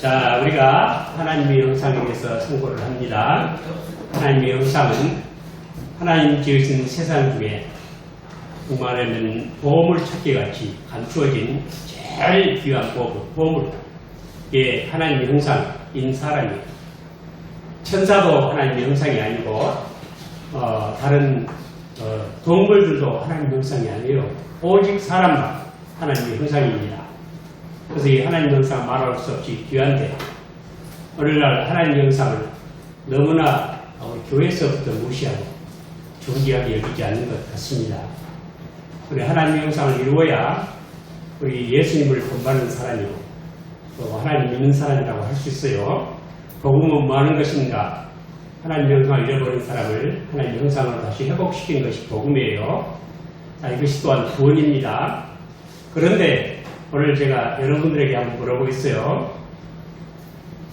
자, 우리가 하나님의 형상에 대해서 선고를 합니다. 하나님의 형상은 하나님 지으신 세상 중에 말하면 보물찾기 같이 감추어진 제일 귀한 보물. 예, 하나님의 형상인 사람이에요. 천사도 하나님의 형상이 아니고 다른 동물들도 하나님의 형상이 아니에요. 오직 사람만 하나님의 형상입니다. 그래서 이 하나님의 형상 말할 수 없이 귀한데 오늘날 하나님의 형상을 너무나 우리 교회에서부터 무시하고 존귀하게 여기지 않는 것 같습니다. 우리 하나님의 형상을 이루어야 우리 예수님을 본받는 사람이고 또 하나님 믿는 사람이라고 할 수 있어요. 복음은 뭐 하는 것인가? 하나님의 형상을 잃어버린 사람을 하나님의 형상으로 다시 회복시킨 것이 복음이에요. 자, 이것이 또한 구원입니다. 그런데 오늘 제가 여러분들에게 한번 물어보겠어요.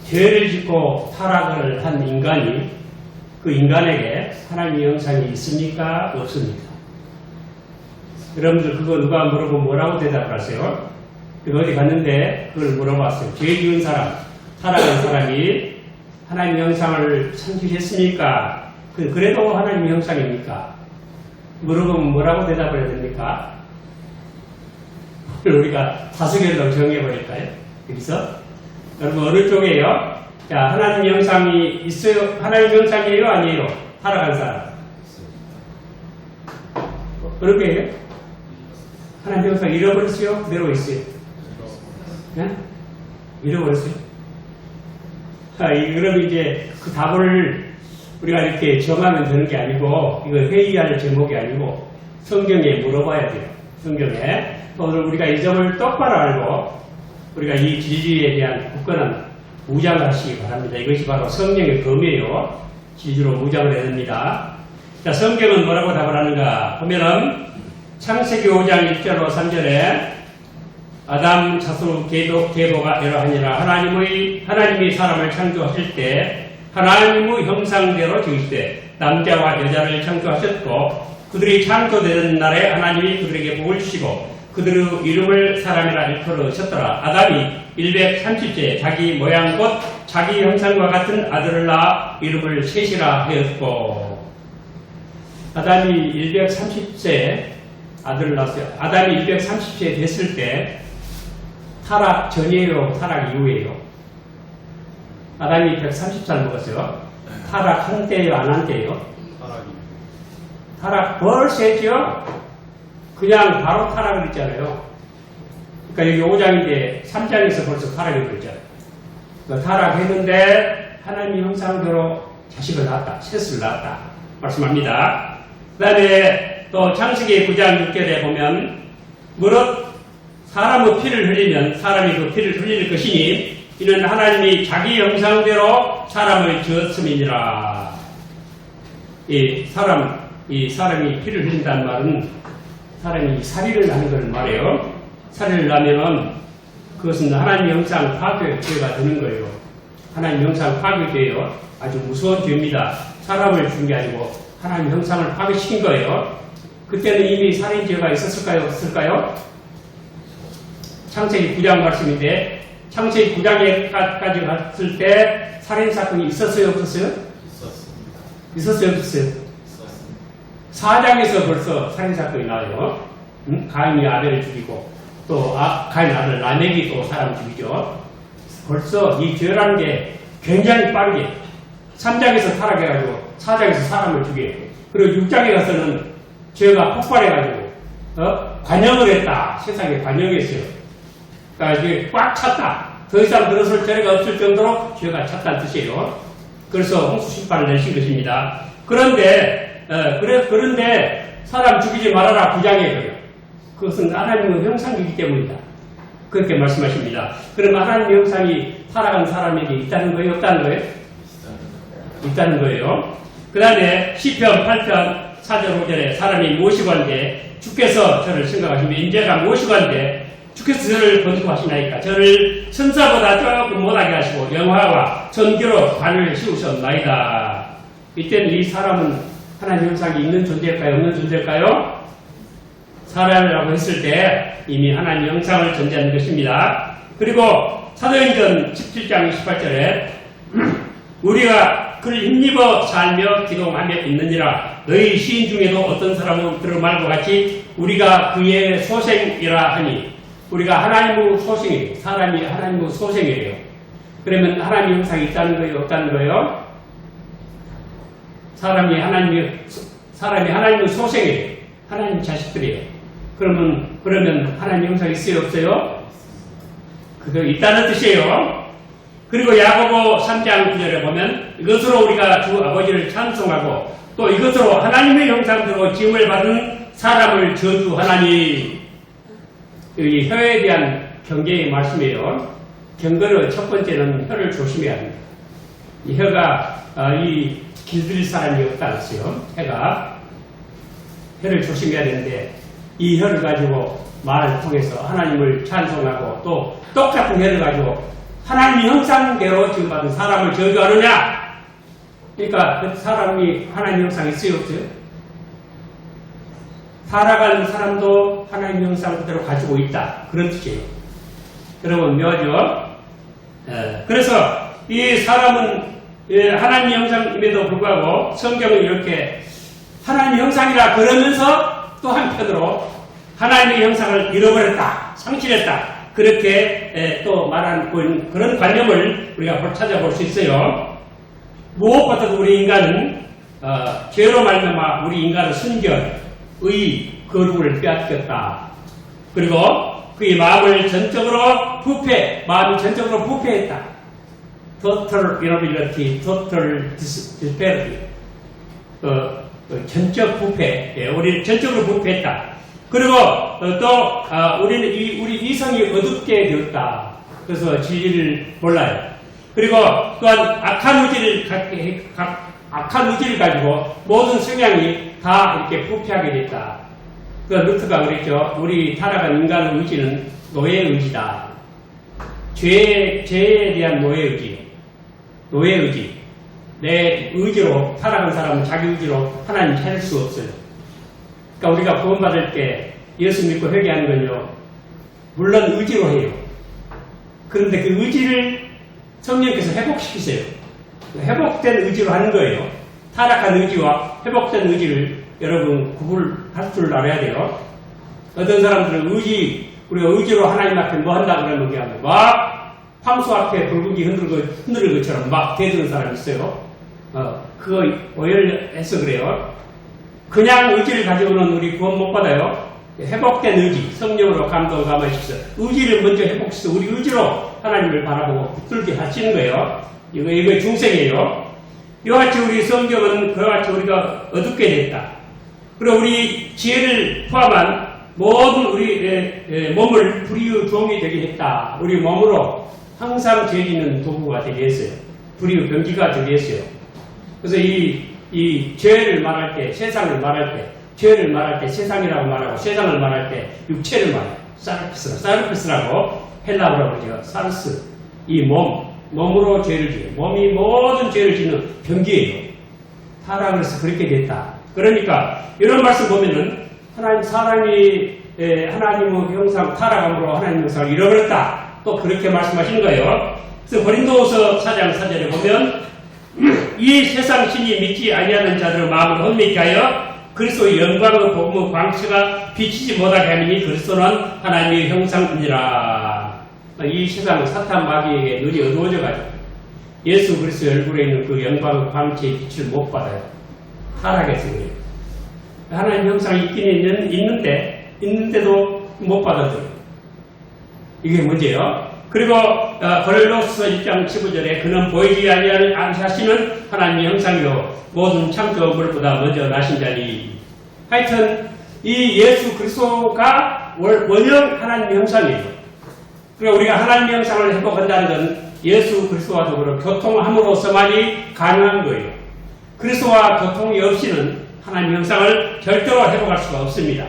죄를 짓고 타락을 한 인간이 그 인간에게 하나님의 형상이 있습니까? 없습니까? 여러분들 그거 누가 물어보면 뭐라고 대답을 하세요? 어디 갔는데 그걸 물어봤어요. 죄 지은 사람, 타락한 사람이 하나님의 형상을 상실했습니까? 그래도 하나님의 형상입니까? 물어보면 뭐라고 대답을 해야 됩니까? 우리가 다수결로 정해버릴까요? 여기서? 여러분 어느 쪽이에요? 자, 하나님의 형상이 있어요? 하나님의 형상이에요? 아니에요? 타락한 사람. 어느 쪽이에요? 하나님의 형상 잃어버렸어요? 그대로 있어요? 네? 잃어버렸어요? 그럼 이제 그 답을 우리가 이렇게 정하면 되는 게 아니고 이거 회의할 제목이 아니고 성경에 물어봐야 돼요. 성경에. 오늘 우리가 이 점을 똑바로 알고 우리가 이 진리에 대한 굳건한 무장을 하시기 바랍니다. 이것이 바로 성경의 검이에요. 진리로 무장을 해야 됩니다. 자, 성경은 뭐라고 답을 하는가 보면은 창세기 5장 1절로 3절에 아담 자손 계보가 이러하니라. 하나님이 사람을 창조하실 때 하나님의 형상대로 지으시되 남자와 여자를 창조하셨고 그들이 창조되는 날에 하나님이 그들에게 복을 주시고 그들의 이름을 사람이라 일컬으셨더라. 아담이 130세 자기 모양 곧 자기 형상과 같은 아들을 낳아 이름을 셋이라 하였고 아담이 130세 아들을 낳았어요. 아담이 230세 됐을 때 타락 전이에요? 타락 이후에요? 아담이 130살 먹었어요. 타락한 때예요? 안 한 때예요? 타락 벌써 했죠? 그냥 바로 타락을 했잖아요. 그러니까 여기 5장인데 3장에서 벌써 타락이 그랬잖아요. 그러니까 타락했는데 하나님 형상대로 자식을 낳았다. 셋을 낳았다. 말씀합니다. 그 다음에 또 창세기 9장 6절에 보면 무릇 사람의 피를 흘리면 사람이 그 피를 흘릴 것이니 이는 하나님이 자기 형상대로 사람을 지었음이니라. 이 사람이 피를 흘린다는 말은 사람이 살인을 하는 걸 말해요. 살인을 하면은 그것은 하나님 형상 파괴죄가 되는 거예요. 하나님 형상 파괴죄예요. 아주 무서운 죄입니다. 사람을 죽인 게 아니고 하나님 형상을 파괴시킨 거예요. 그때는 이미 살인죄가 있었을까요? 없을까요? 창세기 9장 말씀인데 창세기 9장에까지 갔을 때 살인사건이 있었어요? 없었어요? 있었어요? 없었어요? 4장에서 벌써 살인사건이 나와요. 가인이 아벨을 죽이고 또 가인 아들 라멕이 또 사람 죽이죠. 벌써 이 죄라는 게 굉장히 빠르게 3장에서 타락해가지고 4장에서 사람을 죽여요. 그리고 6장에 가서는 죄가 폭발해가지고 관영을 했다. 세상에 관영했어요. 그러니까 이게 꽉 찼다. 더 이상 들어설 죄가 없을 정도로 죄가 찼다는 뜻이에요. 그래서 홍수 심판을 내신 것입니다. 그런데 사람 죽이지 말아라 9장에 그래요. 그것은 하나님의 형상이기 때문이다. 그렇게 말씀하십니다. 그러면 하나님의 형상이 타락한 사람에게 있다는 거예요? 없다는 거예요? 있다는 거예요. 그 다음에 시편 8편 4절 5절에 사람이 무엇이건데 주께서 저를 생각하시면 인자가 무엇이건데 주께서 저를 건축하시나이까 저를 천사보다 조금 못하게 하시고 영화와 전기로 관을 씌우셨나이다. 이때는 이 사람은 하나님 형상이 있는 존재일까요? 없는 존재일까요? 사람이라고 했을 때 이미 하나님 형상을 전제하는 것입니다. 그리고 사도행전 17장 18절에 우리가 그를 힘입어 살며 기도하며 있느니라. 너희 시인 중에도 어떤 사람은 그런 말과 같이 우리가 그의 소생이라 하니, 우리가 하나님의 소생이에요. 사람이 하나님의 소생이에요. 그러면 하나님의 형상이 있다는 거예요? 없다는 거예요? 사람이 하나님의 소생이에요. 하나님 자식들이에요. 그러면 하나님 형상이 있어요? 없어요? 그거 있다는 뜻이에요. 그리고 야고보 3장 9절에 보면 이것으로 우리가 주 아버지를 찬송하고 또 이것으로 하나님의 형상대로 지음을 받은 사람을 저주하나니. 이 혀에 대한 경계의 말씀이에요. 경고를 첫 번째는 혀를 조심해야 합니다. 이 혀가 이 길들일 사람이 없다 그랬어요. 혀를 조심해야 되는데 이 혀를 가지고 말을 통해서 하나님을 찬송하고 또 똑같은 혀를 가지고 하나님의 형상대로 지금 받은 사람을 저주하느냐? 그러니까 그 사람이 하나님의 형상이 있어요, 없어요? 살아가는 사람도 하나님의 형상 그대로 가지고 있다. 그런 뜻이에요. 여러분 묘하죠? 그래서 이 사람은 하나님의 형상임에도 불구하고 성경은 이렇게 하나님의 형상이라 그러면서 또 한편으로 하나님의 형상을 잃어버렸다, 상실했다. 그렇게 또 말하는 그런 관념을 우리가 찾아볼 수 있어요. 무엇보다도 우리 인간은 죄로 말미암아 우리 인간은 순결, 의, 거룩을 빼앗겼다. 그리고 그의 마음이 전적으로 부패했다. Total inability, total disparity. 전적 부패, 우리 전적으로 부패했다. 그리고 또 우리는 우리 이성이 어둡게 되었다. 그래서 진리를 몰라요. 그리고 또한 악한 의지를 가지고 모든 성향이 다 이렇게 부패하게 됐다. 그 루트가 그랬죠. 우리 타락한 인간의 의지는 노예 의지다. 죄에 대한 노예 의지. 내 의지로 타락한 사람은 자기 의지로 하나님 찾을 수 없어요. 그러니까 우리가 구원받을 때 예수 믿고 회개하는 건요, 물론 의지로 해요. 그런데 그 의지를 성령께서 회복시키세요. 회복된 의지로 하는 거예요. 타락한 의지와 회복된 의지를 여러분 구분할 줄 알아야 돼요. 어떤 사람들은 우리가 의지로 하나님 앞에 뭐 한다 그러면 그냥 막 황소 앞에 붉은기 흔들을 것처럼 막 대드는 사람이 있어요. 그거 오열해서 그래요. 그냥 의지를 가지고는 우리 구원 못 받아요. 회복된 의지, 성령으로 감동을 감화시켜서 의지를 먼저 회복시켜서 우리 의지로 하나님을 바라보고 붙들게 하시는 거예요. 이거 중생이에요. 이와 같이 우리 성경은 그와 같이 우리가 어둡게 됐다. 그리고 우리 지혜를 포함한 모든 우리 몸을 불의의 종이 되게 했다. 우리 몸으로 항상 죄 짓는 도구가 되게 했어요. 불의의 병기가 되게 했어요. 그래서 이 죄를 말할 때, 세상을 말할 때, 죄를 말할 때 세상이라고 말하고, 세상을 말할 때 육체를 말해요. 사르피스라고 헬라어로 그러죠. 사르스. 이 몸으로 죄를 지어요. 몸이 모든 죄를 짓는 병기예요. 타락을 해서 그렇게 됐다. 그러니까 이런 말씀 보면은 사람이 하나님의 형상 타락함으로 하나님의 형상을 잃어버렸다. 또 그렇게 말씀하시는 거예요. 그래서 고린도후서 4장 4절에 보면 이 세상 신이 믿지 아니하는 자들의 마음을 혼미케 하여 그리스도의 영광의 복음의 광채가 비치지 못하게 하니 그리스도는 하나님의 형상이니라. 이 세상은 사탄 마귀에게 눈이 어두워져가지고 예수 그리스도의 얼굴에 있는 그 영광의 광채의 빛을 못 받아요. 타락해서 그래요. 하나님 형상이 있긴 있는데도 못 받아들여요. 이게 문제예요. 그리고 고린도후서 1장 15절에 그는 보이지 아니하시는 하나님의 형상이요 모든 창조물보다 먼저 나신 자니. 하여튼 이 예수 그리스도가 원형 하나님의 형상이에요. 그리고 우리가 하나님의 형상을 회복한다는 건 예수 그리스도와 더불어 교통함으로써만이 가능한 거예요. 그리스도와 교통이 없이는 하나님의 형상을 절대로 회복할 수가 없습니다.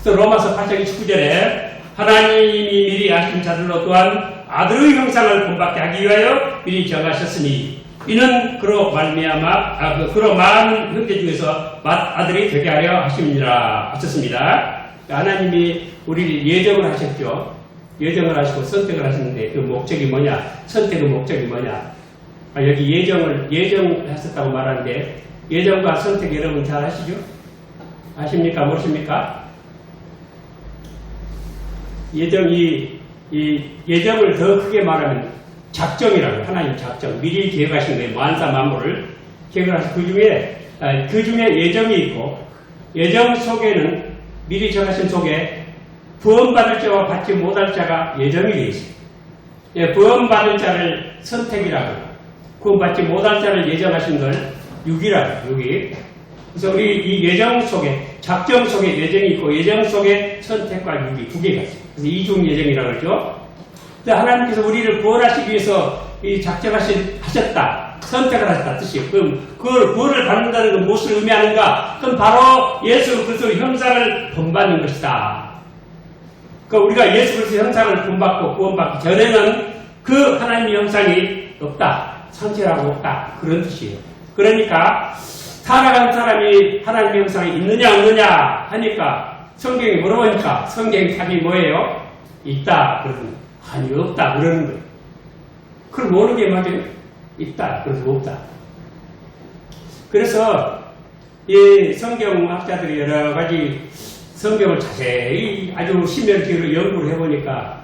그래서 로마서 8장 29절에 하나님이 미리 아신 자들로 또한 아들의 형상을 본받게 하기 위하여 미리 정하셨으니 이는 그로 말미암아 그로 많은 형제 중에서 아들이 되게 하려 하십니다. 하셨습니다. 하나님이 우리를 예정을 하셨죠. 예정을 하시고 선택을 하시는데 그 목적이 뭐냐? 선택의 목적이 뭐냐? 여기 예정하셨다고 말하는데 예정과 선택 여러분 잘 아시죠? 아십니까? 모르십니까? 이 예정을 더 크게 말하면 작정이라고 하나님 작정 미리 계획하신 거예요. 만사 만물을 계획하신 그 중에 예정이 있고 예정 속에는 미리 정하신 속에 구원받을 자와 받지 못할 자가 예정이 되어 있습니다. 예, 구원받을 자를 선택이라고 구원받지 못할 자를 예정하신 걸 육이라고 육이. 그래서 우리 이 예정 속에 작정 속에 예정이 있고 예정 속에 선택과 육이 두 개가 있습니다. 그래서 이중 예정이라고 그러죠. 하나님께서 우리를 구원하시기 위해서 이 작정하셨다. 선택을 하셨다 뜻이에요. 그럼 그걸 구원을 받는다는 건 무엇을 의미하는가? 그럼 바로 예수 그리스도의 형상을 본받는 것이다. 그러니까 우리가 예수 그리스도의 형상을 본받고 구원받기 전에는 그 하나님의 형상이 없다. 상실하고 없다. 그런 뜻이에요. 그러니까 살아가는 사람이 하나님의 형상이 있느냐 없느냐 하니까 성경이 물어보니까 성경의 답이 뭐예요? 있다. 그러면 아니 없다. 그러는 거예요. 그걸 모르는 게 맞아요? 있다. 그래서 없다. 그래서 이 성경학자들이 여러 가지 성경을 자세히 아주 심혈기로 연구를 해보니까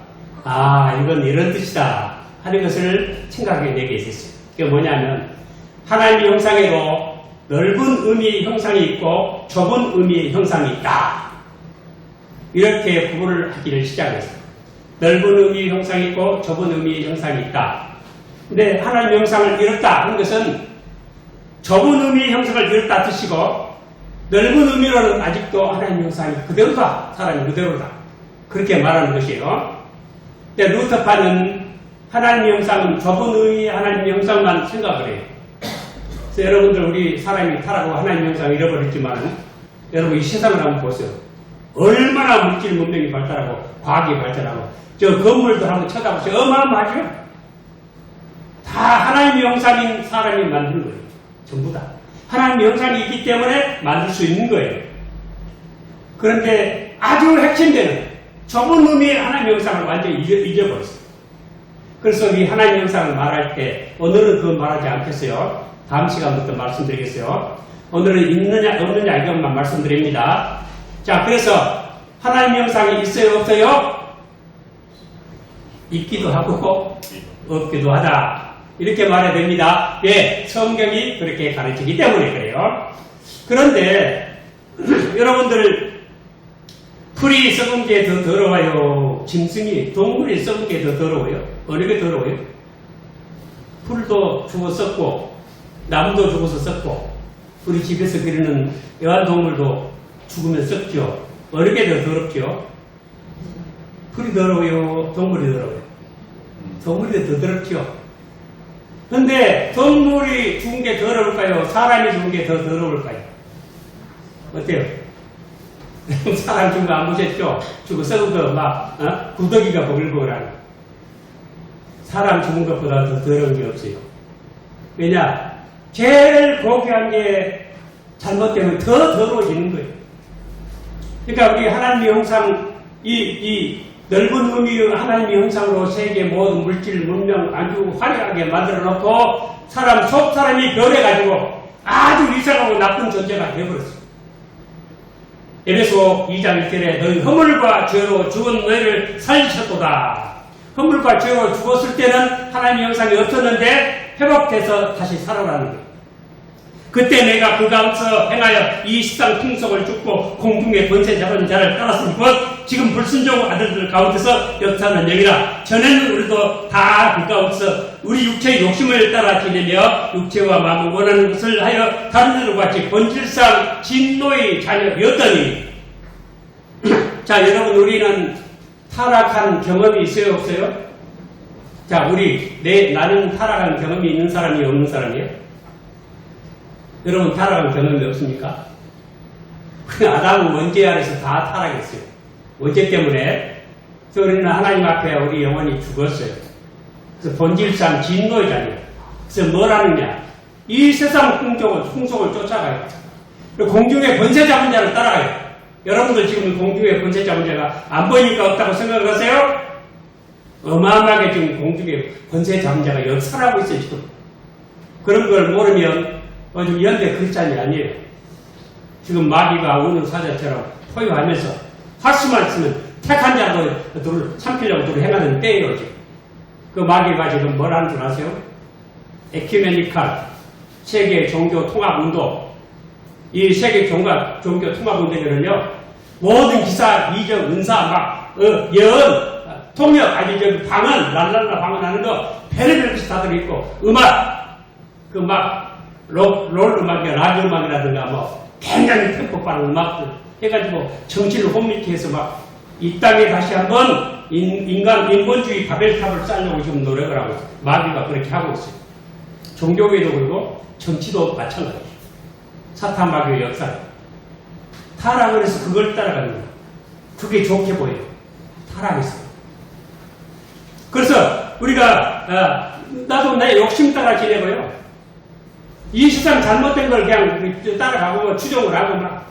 이건 이런 뜻이다 하는 것을 생각하게 되게 있었어요. 그게 뭐냐면 하나님의 형상에도 넓은 의미의 형상이 있고 좁은 의미의 형상이 있다. 이렇게 구분을 하기를 시작했어요. 넓은 의미의 형상이 있고 좁은 의미의 형상이 있다. 근데 하나님의 형상을 잃었다 하는 것은 좁은 의미의 형상을 잃었다 뜻이고 넓은 의미로는 아직도 하나님의 형상이 그대로다. 사람이 그대로다. 그렇게 말하는 것이에요. 근데 루터파는 하나님의 형상은 좁은 의미의 하나님의 형상만 생각을 해요. 그래서 여러분들 우리 사람이 타락하고 하나님의 형상을 잃어버렸지만 여러분 이 세상을 한번 보세요. 얼마나 물질 문명이 발달하고 과학이 발달하고 저 건물도 한번 쳐다보세요. 어마어마하죠? 다 하나님의 형상인 사람이 만든 거예요. 전부 다. 하나님의 형상이 있기 때문에 만들 수 있는 거예요. 그런데 아주 핵심되는 좁은 의미의 하나님의 형상을 완전히 잊어버렸어요. 그래서 이 하나님의 형상을 말할 때 오늘은 그건 말하지 않겠어요. 다음 시간부터 말씀드리겠어요. 오늘은 있느냐 없느냐 이것만 말씀드립니다. 자, 그래서 하나님의 형상이 있어요 없어요? 있기도 하고 없기도 하다. 이렇게 말해야 됩니다. 예, 성경이 그렇게 가르치기 때문에 그래요. 그런데 여러분들 풀이 썩은 게 더 더러워요? 짐승이 동물이 썩은 게 더 더러워요? 어느 게 더러워요? 풀도 죽어 썩고 나무도 죽어서 썩고 우리 집에서 기르는 애완동물도 죽으면 썩죠. 어느 게 더 더럽죠? 풀이 더러워요? 동물이 더러워요? 동물이 더 더럽죠. 근데 동물이 죽은 게 더러울까요? 사람이 죽은 게 더 더러울까요? 어때요? 사람 죽은 거 안 보셨죠? 죽어 썩은 거 막 구더기가 보글보글하는 사람 죽은 것보다 더 더러운 게 없어요. 왜냐? 제일 고귀한 게 잘못되면 더 더러워지는 거예요. 그러니까 우리 하나님의 형상 이 넓은 의미의 하나님의 형상으로 세계 모든 물질, 문명 아주 화려하게 만들어 놓고 사람 속 사람이 변해가지고 아주 이상하고 나쁜 존재가 되어버렸어요. 에베소 2장 1절에 너희 허물과 죄로 죽은 너희를 살리셨도다. 허물과 죄로 죽었을 때는 하나님의 형상이 없었는데 회복돼서 다시 살아나는 거예요. 그때 내가 그 가운데서 행하여 이 세상 풍속을 쫓고 공중의 권세 잡은 자를 따랐으니 곧 지금 불순종 아들들 가운데서 역사하는 영이라. 전에는 우리도 다 그 가운데서 우리 육체의 욕심을 따라 지내며 육체와 마음을 원하는 것을 하여 다른 데로 같이 본질상 진노의 자녀였더니 자, 여러분 우리는 타락한 경험이 있어요 없어요? 자, 나는 타락한 경험이 있는 사람이 없는 사람이에요? 여러분 타락한 경험이 없습니까? 아담은 원죄 아래서 다 타락했어요. 원죄 때문에. 그래서 우리는 하나님 앞에 우리 영혼이 죽었어요. 그래서 본질상 진노이잖아요. 그래서 뭘 하느냐? 이 세상 풍속을 쫓아가요. 공중의 권세 잡은 자를 따라가요. 여러분들 지금 공중의 권세 잡은 자가 안 보이니까 없다고 생각을 하세요? 어마어마하게 지금 공중에 권세 잡은 자가 역사하고 있어요, 지금. 그런 걸 모르면 요즘 연대 글자이 아니에요. 지금 마귀가 우는 사자처럼 포효하면서 활수만 쓰면 택한 자도 삼키려고 둘 행하는 때예요, 지금. 그 마귀가 지금 뭘 하는 줄 아세요? 에큐메니칼, 세계 종교 통합 운동. 이 세계 종교 통합 운동에는요, 모든 기사, 이적, 은사, 예언, 통역, 아주 방언, 랄랄라 방언하는 거, 별의별 것이 다 들어있고, 음악, 롤 음악이나 라디오 음악이라든가, 굉장히 템포 빠른 음악들 해가지고, 정치를 혼미케해서 이 땅에 다시 한번 인본주의 바벨탑을 쌓으려고 지금 노력을 하고 있어요. 마귀가 그렇게 하고 있어요. 종교계도 그렇고, 정치도 마찬가지예요. 사탄 마귀의 역사. 타락을 해서 그걸 따라가는 거예요. 그게 좋게 보여요. 타락했어요. 그래서 우리가 나도 내 욕심 따라 지내고요. 이 세상 잘못된 걸 그냥 따라가고 추종을 하고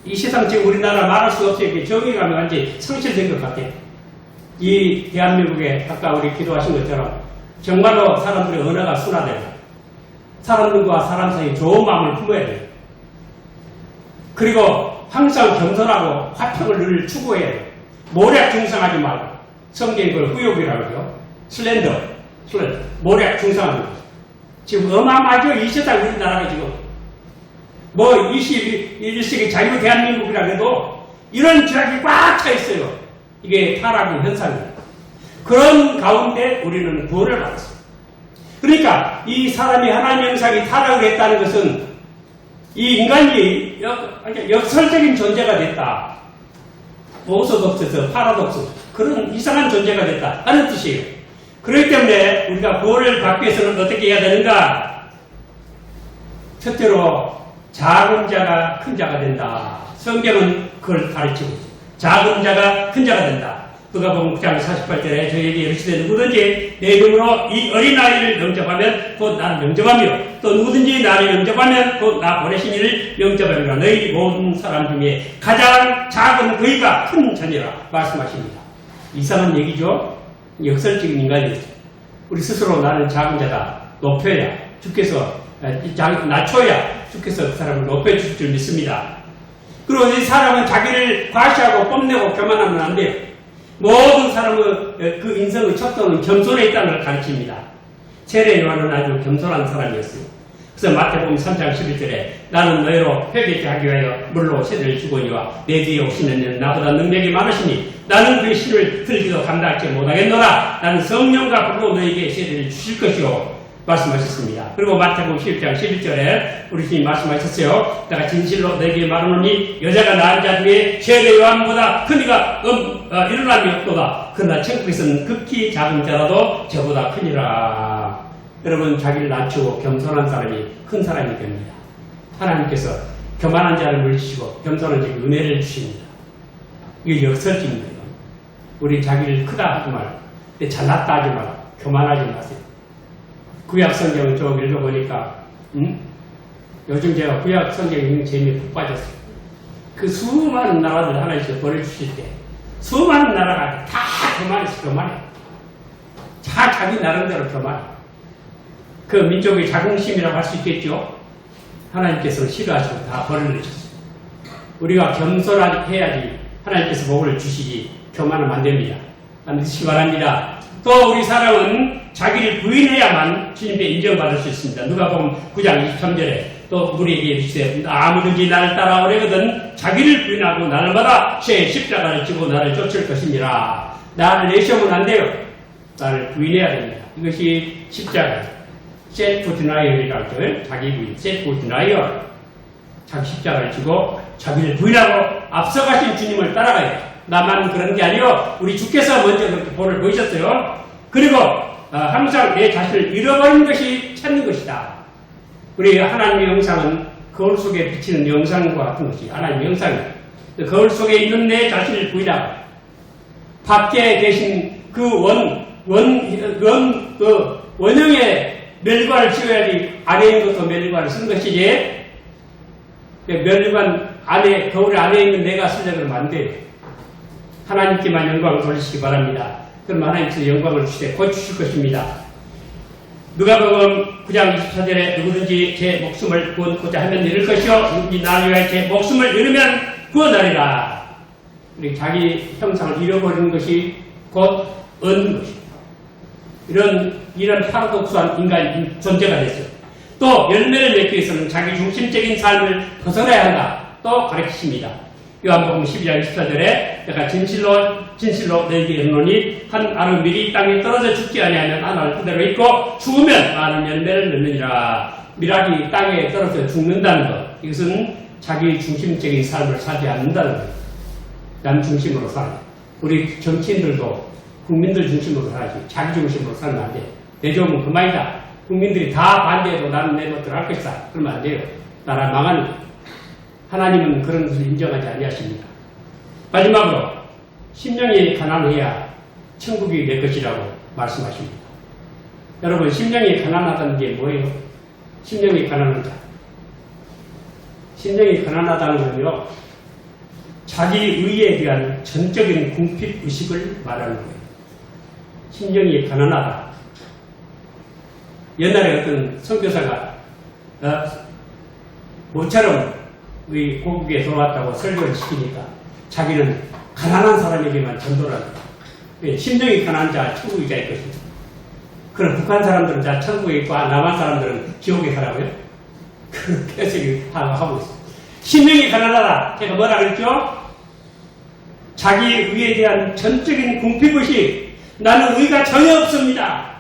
이 세상 지금 우리나라 말할 수 없이 정의감이 완전히 상실된 것 같아요. 이 대한민국에 아까 우리 기도하신 것처럼 정말로 사람들의 언어가 순화되고 사람들과 사람 사이에 좋은 마음을 품어야 돼요. 그리고 항상 겸손하고 화평을 늘 추구해야 돼요. 모략 중상하지 말고 성경이 그걸 후욕이라고 하죠. 슬렌더. 모략 중상하는 거죠. 지금 어마어마하죠. 이 세상 우리나라가 지금 21세기 자유 대한민국이라 해도 이런 죄악이 꽉 차 있어요. 이게 타락의 현상이에요. 그런 가운데 우리는 구원을 받았어요. 그러니까 이 사람이 하나님 형상이 타락을 했다는 것은 이 인간이 역설적인 존재가 됐다. 오소독스에서 파라독스 그런 이상한 존재가 됐다 하는 뜻이에요. 그렇기 때문에 우리가 구원을 받기 위해서는 어떻게 해야 되는가? 첫째로 작은 자가 큰 자가 된다. 성경은 그걸 가르치고 있어요. 작은 자가 큰 자가 된다. 누가복음 9장 48절에 저에게 이르시되 누구든지 내 이름으로 이 어린아이를 영접하면 곧 나를 영접하며 또 누구든지 나를 영접하면 곧 나 보내신 이를 영접하리라. 너희 모든 사람 중에 가장 작은 그이가 큰 자니라 말씀하십니다. 이상한 얘기죠. 역설적인 인간이었어요. 우리 스스로 나는 작은 자다. 높여야 주께서 낮춰야 주께서 그 사람을 높여주실 줄 믿습니다. 그리고 이 사람은 자기를 과시하고 뽐내고 교만하면 안 돼요. 모든 사람은 그 인생의 척도는 겸손에 있다는 걸 가르칩니다. 세례 요한은 아주 겸손한 사람이었어요. 그래서 마태복음 3장 11절에 나는 너희로 회개케 하기 위하여 물로 세례를 주거니와 내 뒤에 오시는 이는 나보다 능력이 많으시니 나는 그의 신을 들지도 감당하지 못하겠노라. 나는 성령과 불로 너희에게 세례를 주실 것이요 말씀하셨습니다. 그리고 마태복음 11장 11절에 우리 주님이 말씀하셨어요. 내가 진실로 너에게 말하노니 여자가 낳은 자 중에 세례 요한보다 큰 이가 일어남이 없도다. 그러나 천국에서는 극히 작은 자라도 저보다 크니라. 여러분 자기를 낮추고 겸손한 사람이 큰 사람이 됩니다. 하나님께서 교만한 자를 물리치시고 겸손한 자에게 은혜를 주십니다. 이게 역설적인 거예요. 우리 자기를 크다 하지 말고 잘났다 하지 말고 교만하지 마세요. 구약 성경을 좀 읽어보니까 요즘 제가 구약 성경 읽는 재미에 푹 빠졌어요. 그 수많은 나라들 하나님께서 보내주실 때 수많은 나라가 다 교만해. 다 자기 나름대로 교만해. 그 민족의 자긍심이라고 할 수 있겠죠. 하나님께서는 싫어하시고 다 버려내셨어요. 우리가 겸손하게 해야지 하나님께서 복을 주시지 교만하면 안 됩니다. 믿으시기 바랍니다. 또 우리 사람은 자기를 부인해야만 주님께 인정받을 수 있습니다. 누가복음 9장 23절에 또 우리에게 이르시되 아무든지 나를 따라오려거든 자기를 부인하고 나를 받아 제 십자가를 지고 나를 쫓을 것이니라. 나를 내세우면 안 돼요. 나를 부인해야 됩니다. 이것이 십자가예요. 셀프 디나이얼이라고 하죠. 자기 부인, 셀프 디나이얼. 자기 십자가를 지고 자기를 부인하고 앞서가신 주님을 따라가야 돼요. 나만 그런 게 아니요. 우리 주께서 먼저 그렇게 본을 보이셨어요. 그리고 항상 내 자신을 잃어버리는 것이 찾는 것이다. 우리 하나님의 영상은 거울 속에 비치는 영상과 같은 것이 하나님의 영상이에요. 거울 속에 있는 내 자신을 부인하고 밖에 계신 그 원형의 멸관을 지어야지 안에 있는 것도 멸관을 쓰는 것이지 멸관 안에 거울 안에 있는 내가 쓰려고 하면 안 돼요. 하나님께만 영광을 돌리시기 바랍니다. 그럼 하나님께서 영광을 주시되 곧 주실 것입니다. 누가복음 9장 24절에 누구든지 제 목숨을 구원고자 하면 잃을 것이요 누구든지 나를 위하여 제 목숨을 잃으면 구원하리라. 자기 형상을 잃어버리는 것이 곧 얻는 것입니다. 이런 파라독스한 인간 존재가 됐어요. 또 열매를 맺기 위해서는 자기 중심적인 삶을 벗어나야 한다. 또 가르치십니다. 요한복음 12장 24절에 내가 진실로 너희에게 이르노니 한 알은 밀이 땅에 떨어져 죽지 아니하면 한 알 그대로 있고 죽으면 많은 열매를 맺느니라. 밀알이 땅에 떨어져 죽는다는 것, 이것은 자기 중심적인 삶을 살지 않는다는 것. 남 중심으로 살아요. 우리 정치인들도 국민들 중심으로 살아야지 자기 중심으로 살면 안 돼. 내조면 그만이다. 국민들이 다 반대해도 나는 내 멋대로 할 것이다. 그러면 안 돼요. 나라 망하는 거예요. 하나님은 그런 것을 인정하지 아니하십니다. 마지막으로 심령이 가난해야 천국이 내 것이라고 말씀하십니다. 여러분, 심령이 가난하다는 게 뭐예요? 심령이 가난하다. 심령이 가난하다는 건요, 자기 의에 대한 전적인 궁핍 의식을 말하는 거예요. 심령이 가난하다. 옛날에 어떤 선교사가 모처럼 우리 고국에 들어왔다고 설교를 시키니까 자기는 가난한 사람에게만 전도를 합니다. 심령이 가난한 자 천국에 갈 것입니다. 그럼 북한 사람들은 다 천국에 있고 남한 사람들은 지옥에 가라고요? 그렇게 해석을 하고 있습니다. 심령이 가난하다. 제가 뭐라 그랬죠? 자기 의에 대한 전적인 궁핍의식. 나는 의가 전혀 없습니다.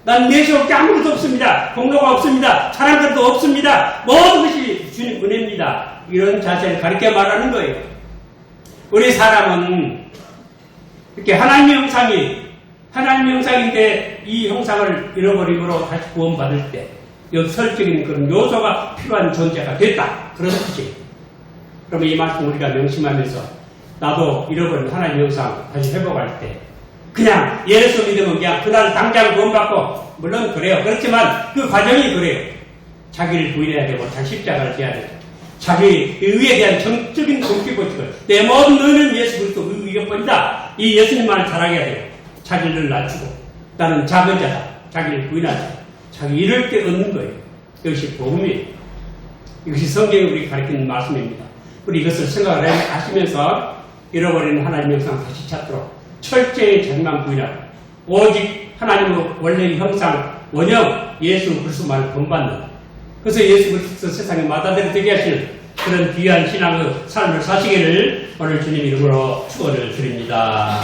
난 내세울 게 아무것도 없습니다. 공로가 없습니다. 사람들도 없습니다. 모든 것이 주님 은혜입니다. 이런 자세를 가르쳐 말하는 거예요. 우리 사람은 이렇게 하나님의 형상인데 이 형상을 잃어버림으로 다시 구원받을 때 역설적인 그런 요소가 필요한 존재가 됐다. 그런 뜻이에요. 그러면 이 말씀 우리가 명심하면서 나도 잃어버린 하나님의 형상 다시 회복할 때 그냥 예수 믿으면 그냥 그날 당장 구원받고, 물론 그래요. 그렇지만 그 과정이 그래요. 자기를 부인해야 되고 자기 십자가를 져야 되고 자기 의에 대한 정적인 궁핍의식을, 내 모든 의는 예수 그리스도 의뿐이다. 이 예수님만을 자랑해야 돼요. 자기를 낮추고 나는 작은 자다. 자기를 부인하자. 자기 이럴 때 얻는 거예요. 이것이 복음이에요. 이것이 성경이 우리 가르치는 말씀입니다. 우리 이것을 생각을 하시면서 잃어버린 하나님의 형상 다시 찾도록 철저히 자기만 부인하고 오직 하나님의 원래의 형상 원형 예수 그리스도만을 본받는, 그래서 예수 그리스도 세상에 마다대로 되게 하시는 그런 귀한 신앙의 삶을 사시기를 오늘 주님 이름으로 축원을 드립니다.